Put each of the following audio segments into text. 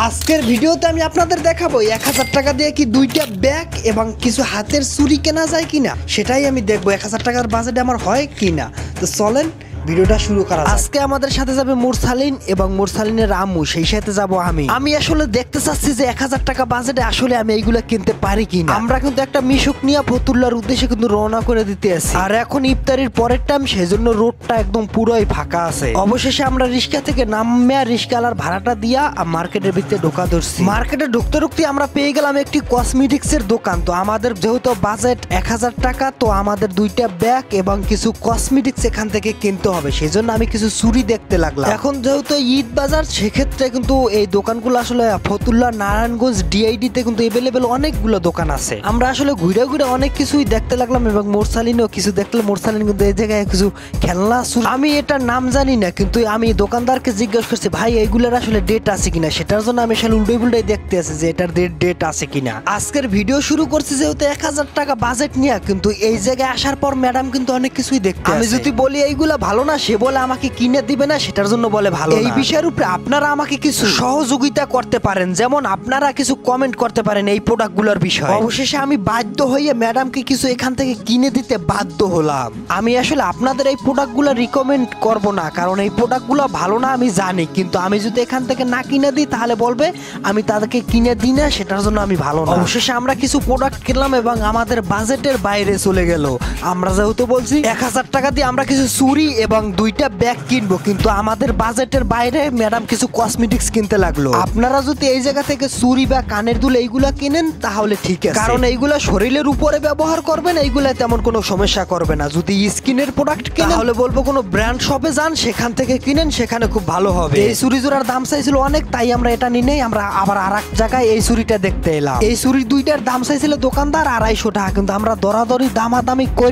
আজকের ভিডিওতে আমি আপনাদের দেখাবো 1000 টাকা দিয়ে কি দুইটা ব্যাগ এবং কিছু হাতের চুড়ি কেনা যায় কিনা, সেটাই আমি দেখবো 1000 টাকার বাজেটে আমার হয় কিনা। তো চলেন ভিডিওটা শুরু করা যাক। আজকে আমাদের সাথে যাবে মুরসালিন এবং মুরসালিনের আম্মু, সেই সাথে যাব আমি আসলে দেখতে চাচ্ছি যে 1000 টাকা বাজেটে আসলে আমি এইগুলা কিনতে পারি কিনা। আমরা কিন্তু একটা মিশুক নিয়ে ফতুল্লার উদ্দেশ্যে কিন্তু রওনা করে দিতে আছি, আর এখন ইফতারির পরের টাইম, সেজন্য রোডটা একদম পুরোই ফাঁকা আছে। অবশেষে আমরা রিক্সা থেকে নামে রিক্সাওয়ালার ভাড়াটা দিয়া মার্কেটের ভিতরে ঢোকা ধরছি। মার্কেটে ঢুকতে ঢুকতে আমরা পেয়ে গেলাম একটি কসমেটিক্সের দোকান। তো আমাদের যেহেতু বাজেট 1000 টাকা, তো আমাদের দুইটা ব্যাগ এবং কিছু কসমেটিক্স এখান থেকে কিনতে হবে, সেজন্য আমি কিছু চুড়ি দেখতে লাগলাম। এখন যেহেতু ঈদ বাজার, সেক্ষেত্রে কিন্তু এই দোকানগুলো আসলে ফতুল্লা, নারায়ণগঞ্জ, ডিআইডি তে কিন্তু এভেলেবেল অনেকগুলো দোকান আছে। আমরা আসলে ঘুরে ঘুরে অনেক কিছুই দেখতে লাগলাম এবং মোরসালিনও কিছু দেখলে, মোরসালিন কিন্তু এই জায়গায় কিছু খেলনা, আমি এটার নাম জানি না, কিন্তু আমি দোকানদারকে জিজ্ঞেস করছি ভাই এইগুলোর আসলে ডেট আছে কিনা। সেটার জন্য আমি আসলে উল্টোই পুল্টাই দেখতে আছি যে এটার ডেট আছে কিনা। আজকের ভিডিও শুরু করছি যেহেতু 1000 টাকা বাজেট নিয়ে, কিন্তু এই জায়গায় আসার পর ম্যাডাম কিন্তু অনেক কিছুই দেখতে, আমি যদি বলি এইগুলা ভালো না, সে বলে আমাকে কিনে দিবে না, সেটার জন্য বলে ভালো। এই বিষয়ের উপরে আপনারা আমাকে কিছু সহযোগিতা করতে পারেন, যেমন আপনারা কিছু কমেন্ট করতে পারেন এই প্রোডাক্টগুলোর বিষয়ে। অবশেষে আমি বাধ্য হয়ে ম্যাডামকে কিছু এখান থেকে কিনে দিতে বাধ্য হলাম। আমি আসলে আপনাদের এই প্রোডাক্টগুলো রিকমেন্ড করব না, কারণ এই প্রোডাক্টগুলো ভালো না আমি জানি, কিন্তু আমি যদি এখান থেকে না কিনে দিই তাহলে বলবে আমি তাদেরকে কিনে দিই না, সেটার জন্য আমি ভালো না। অবশেষে আমরা কিছু প্রোডাক্ট কিনলাম এবং আমাদের বাজেটের বাইরে চলে গেল। আমরা যেহেতু বলছি 1000 টাকা দিয়ে আমরা কিছু চুড়ি এবং দুইটা ব্যাগ কিনবো, কিন্তু আমাদের বাজেটের বাইরে ম্যাডাম কিছু কসমেটিক্স কিনতে লাগলো। আপনারা যদি এই জায়গা থেকে চুড়ি বা কানের দুল এইগুলা কিনেন তাহলে ঠিক আছে, কারণ এইগুলা শরীরের উপরে ব্যবহার করবেন, এইগুলা তেমন কোনো সমস্যা করবে না। যদি স্কিনের প্রোডাক্ট কিনেন তাহলে বলবো কোনো ব্র্যান্ড শপে যান, সেখান থেকে কিনেন, সেখানে খুব ভালো হবে। এই চুড়ি জোড়ার দাম চাইছিল অনেক, তাই আমরা এটা নিয়ে নেই। আমরা আবার আর এক জায়গায় এই চুড়িটা দেখতে এলাম। এই চুড়ি দুইটার দাম চাইছিল দোকানদার 250 টাকা, কিন্তু আমরা দরাদরি দামাদামি করে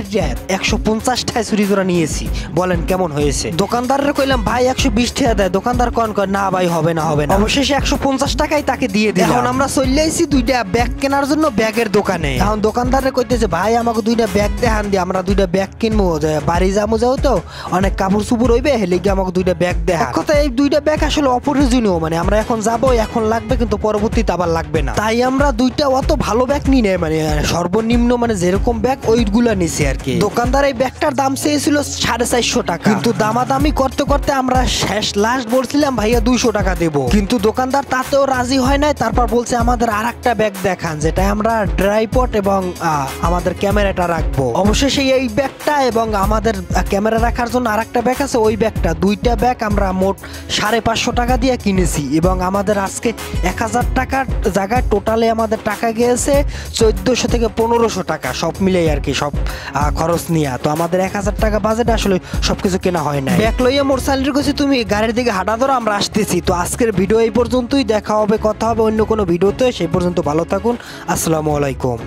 150 টাকা চুড়ি জোড়া নিয়েছি। বলেন কেমন হয়েছে? দোকানদারের কইলাম ভাই 120 টাকা দেয়, দোকানদার কন কয় না ভাই হবে না হবে না। অবশেষে 150 টাকাই তাকে দিয়ে দিলাম। এখন আমরা চলে আইছি দুইটা ব্যাগ কেনার জন্য ব্যাগের দোকানে। এখন দোকানদারে কইতেছে ভাই আমাকে দুইটা ব্যাগ দেখান দিয়ে, আমরা দুইটা ব্যাগ কিনবো, বাড়ি যাবো যেহেতু অনেক কাপড় চুপড় হইবে, হেলে গিয়ে আমাকে দুইটা ব্যাগ দেখা। কথা এই দুইটা ব্যাগ আসলে অপ্রয়োজনীয়, মানে আমরা এখন যাবো, এখন লাগবে কিন্তু পরবর্তীতে আবার লাগবে না, তাই আমরা দুইটা অত ভালো ব্যাগ নিই না, মানে সর্বনিম্ন মানে যেরকম ব্যাগ ওইগুলা নিছি আর কি। দোকানদার এই ব্যাগটার দাম চেয়েছিল 450 টাকা, কিন্তু দামাদামি করতে করতে আমরা শেষ লাস্ট বলছিলাম ভাইয়া 200 টাকা দেবো, কিন্তু দোকানদার তাতেও রাজি হয় নাই। তারপর বলছে আমাদের আর একটা ব্যাগ দেখান, যেটা আমরা ট্রাইপড এবং আমাদের ক্যামেরাটা রাখবো। অবশেষে এই ব্যাগটা এবং আমাদের ক্যামেরা রাখার জন্য আর একটা ব্যাগ আছে, ওই ব্যাগটা, দুইটা ব্যাগ আমরা মোট 550 টাকা দিয়ে কিনেছি এবং আমাদের আজকে 1000 টাকার জায়গায় টোটালে আমাদের টাকা গিয়েছে 1400 থেকে 1500 টাকা, সব মিলেই আর কি, সব খরচ নিয়ে। তো আমাদের 1000 টাকা বাজেট আসলে সবকিছু কেনা হয় না। ব্যাগ লইয়া মোরসালির কাছে তুমি গাড়ির দিকে হাঁটা ধরো, আমরা আসতেছি। তো আজকের ভিডিও এই পর্যন্তই, দেখা হবে, কথা হবে অন্য কোনো ভিডিওতে। সেই পর্যন্ত ভালো থাকুন, আসসালামু আলাইকুম।